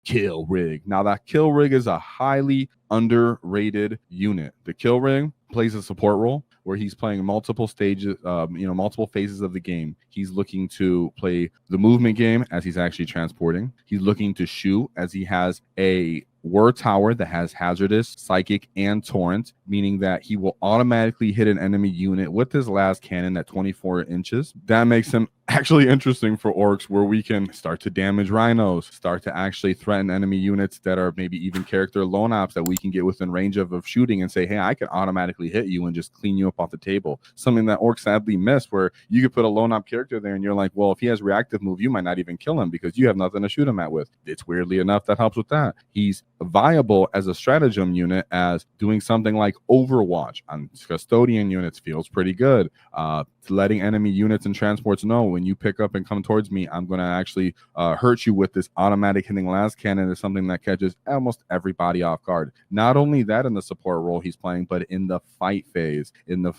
Kill Rig. Now that Kill Rig is a highly underrated unit. The Kill Rig plays a support role where he's playing multiple stages, multiple phases of the game. He's looking to play the movement game as he's actually transporting. He's looking to shoot as he has a Word Tower that has Hazardous, Psychic, and Torrent, meaning that he will automatically hit an enemy unit with his last cannon at 24 inches. That makes him actually interesting for Orks, where we can start to damage rhinos, start to actually threaten enemy units that are maybe even character lone ops that we can get within range of shooting and say, hey, I can automatically hit you and just clean you up off the table. Something that Orks sadly missed, where you could put a lone op character there and you're like, well, if he has reactive move, you might not even kill him because you have nothing to shoot him at with. It's weirdly enough that helps with that. He's viable as a stratagem unit, as doing something like Overwatch on custodian units feels pretty good. Letting enemy units and transports know when you pick up and come towards me, I'm going to actually hurt you with this automatic hitting last cannon is something that catches almost everybody off guard. Not only that in the support role he's playing, but in the fight phase. In the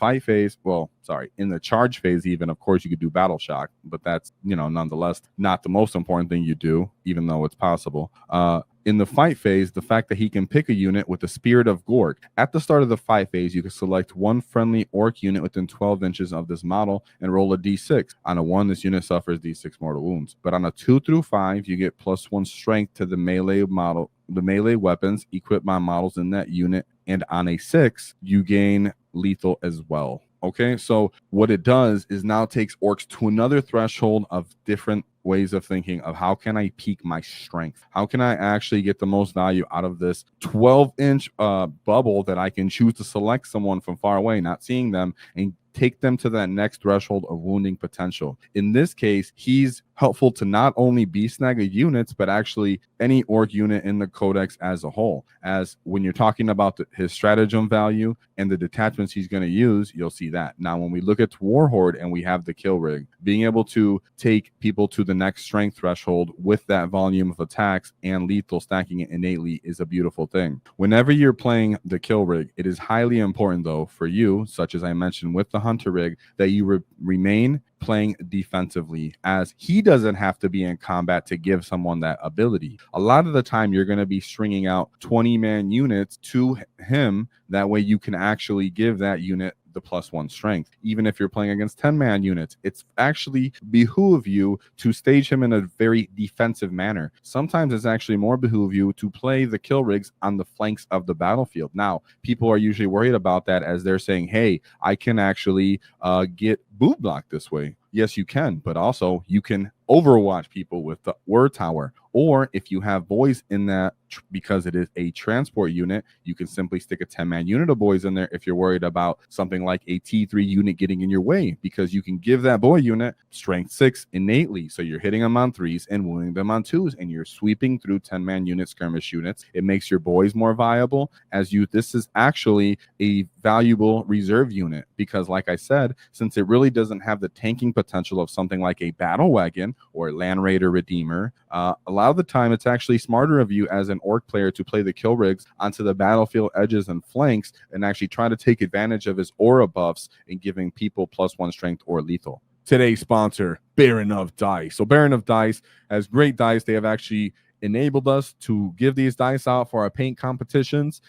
charge phase even, of course, you could do Battle Shock, but that's, nonetheless not the most important thing you do, even though it's possible. In the fight phase, the fact that he can pick a unit with the Spirit of Gork. At the start of the fight phase, you can select one friendly Orc unit within 12 inches of this model and roll a d6. On a 1, this unit suffers d6 mortal wounds. But on a 2 through 5, you get +1 strength to the melee weapons equipped by models in that unit. And on a 6, you gain lethal as well. Okay, so what it does is now takes Orks to another threshold of different ways of thinking of how can I peak my strength? How can I actually get the most value out of this 12-inch bubble that I can choose to select someone from far away, not seeing them, and take them to that next threshold of wounding potential. In this case, he's helpful to not only snag units, but actually any Orc unit in the Codex as a whole. As when you're talking about his stratagem value and the detachments he's going to use, you'll see that. Now, when we look at Warhorde and we have the Kill Rig, being able to take people to the next strength threshold with that volume of attacks and lethal stacking it innately is a beautiful thing. Whenever you're playing the Kill Rig, it is highly important, though, for you, such as I mentioned with the Hunter Rig, that you remain playing defensively, as he doesn't have to be in combat to give someone that ability. A lot of the time, you're going to be stringing out 20-man units to him. That way you can actually give that unit the +1 strength. Even if you're playing against 10-man units, it's actually behoove you to stage him in a very defensive manner. Sometimes it's actually more behoove you to play the kill rigs on the flanks of the battlefield. Now, people are usually worried about that, as they're saying, hey, I can actually get boot blocked this way. Yes, you can, but also you can overwatch people with the Word Tower. Or if you have boys in that, because it is a transport unit, you can simply stick a 10-man unit of boys in there if you're worried about something like a T3 unit getting in your way, because you can give that boy unit strength 6 innately. So you're hitting them on 3s and wounding them on 2s, and you're sweeping through 10-man unit skirmish units. It makes your boys more viable, as this is actually a valuable reserve unit, because like I said, since it really doesn't have the tanking potential of something like a battle wagon or Land Raider Redeemer, a lot of the time it's actually smarter of you as an Orc player to play the kill rigs onto the battlefield edges and flanks and actually try to take advantage of his aura buffs and giving people +1 strength or lethal. Today's sponsor, Baron of Dice. So Baron of Dice has great dice. They have actually enabled us to give these dice out for our paint competitions.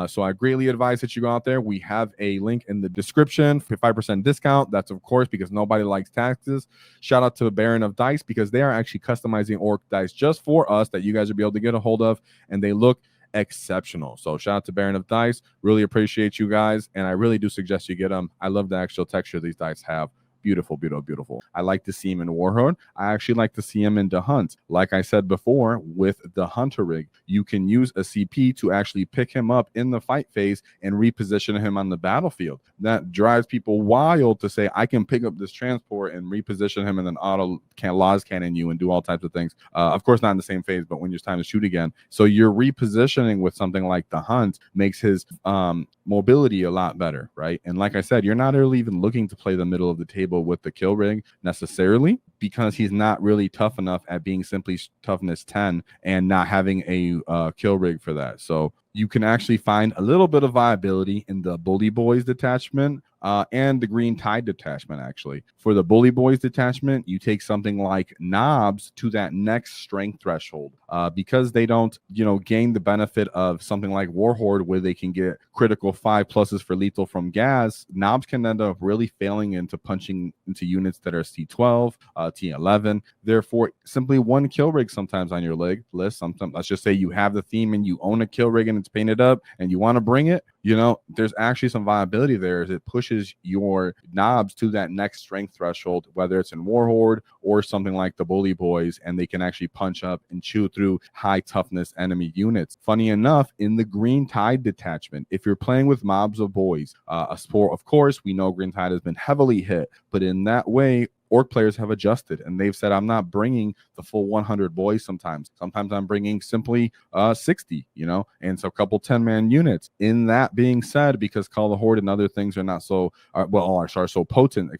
So I greatly advise that you go out there. We have a link in the description for 5% discount. That's, of course, because nobody likes taxes. Shout out to Baron of Dice, because they are actually customizing Orc dice just for us that you guys will be able to get a hold of, and they look exceptional. So shout out to Baron of Dice. Really appreciate you guys, and I really do suggest you get them. I love the actual texture these dice have. Beautiful, beautiful, beautiful. I like to see him in Warhorde. I actually like to see him in the Hunt. Like I said before, with the Hunter rig, you can use a CP to actually pick him up in the fight phase and reposition him on the battlefield. That drives people wild to say, I can pick up this transport and reposition him and then auto Laws cannon you and do all types of things. Of course, not in the same phase, but when it's time to shoot again. So your repositioning with something like the Hunt makes his mobility a lot better, right? And like I said, you're not really even looking to play the middle of the table with the kill rig necessarily, because he's not really tough enough at being simply toughness 10 and not having a kill rig for that. So you can actually find a little bit of viability in the Bully Boys detachment and the Green Tide detachment. Actually, for the Bully Boys detachment, you take something like Knobs to that next strength threshold because they don't, gain the benefit of something like Warhorde where they can get critical 5+ for lethal from gas. Knobs can end up really failing into punching into units that are C12, T11. Therefore, simply one kill rig sometimes on your list. Sometimes, let's just say you have the theme and you own a kill rig and it's painted up and you want to bring it. There's actually some viability there as it pushes your Knobs to that next strength threshold, whether it's in Warhorde or something like the Bully Boys, and they can actually punch up and chew through high toughness enemy units. Funny enough, in the Green Tide detachment, if you're playing with mobs of boys, a sport, of course, we know Green Tide has been heavily hit, but in that way, Ork players have adjusted and they've said, I'm not bringing the full 100 boys sometimes. Sometimes I'm bringing simply 60, and so a couple 10-man units. In that being said, because Call the Horde and other things are not so, so potent,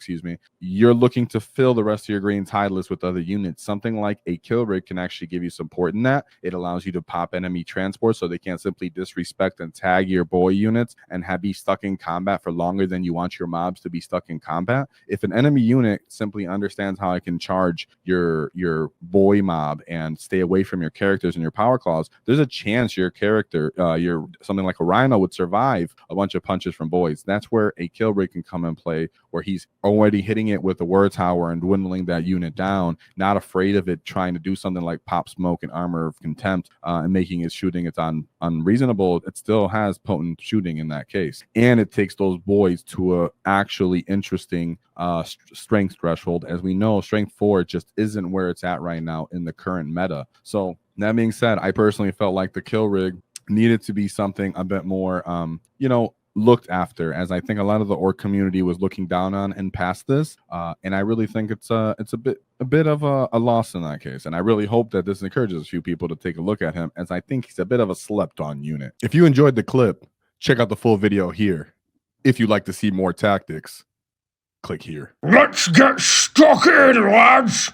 you're looking to fill the rest of your Green Tide list with other units. Something like a kill rig can actually give you support in that. It allows you to pop enemy transport so they can't simply disrespect and tag your boy units and be stuck in combat for longer than you want your mobs to be stuck in combat. If an enemy unit simply understands how I can charge your boy mob and stay away from your characters and your power claws, there's a chance your character, your something like a Rhino, would survive a bunch of punches from boys. That's where a kill rig can come and play, where he's already hitting it with the word tower and dwindling that unit down, not afraid of it trying to do something like pop smoke and armor of contempt and making his shooting it's unreasonable. It still has potent shooting in that case, and it takes those boys to a actually interesting strength threshold. As we know, strength 4 just isn't where it's at right now in the current meta. So that being said, I personally felt like the kill rig needed to be something a bit more looked after, as I think a lot of the Ork community was looking down on and past this, and I really think it's a bit of a loss in that case. And I really hope that this encourages a few people to take a look at him, as I think he's a bit of a slept on unit. If you enjoyed the clip, check out the full video here. If you'd like to see more tactics, click here. Let's get stuck in, lads!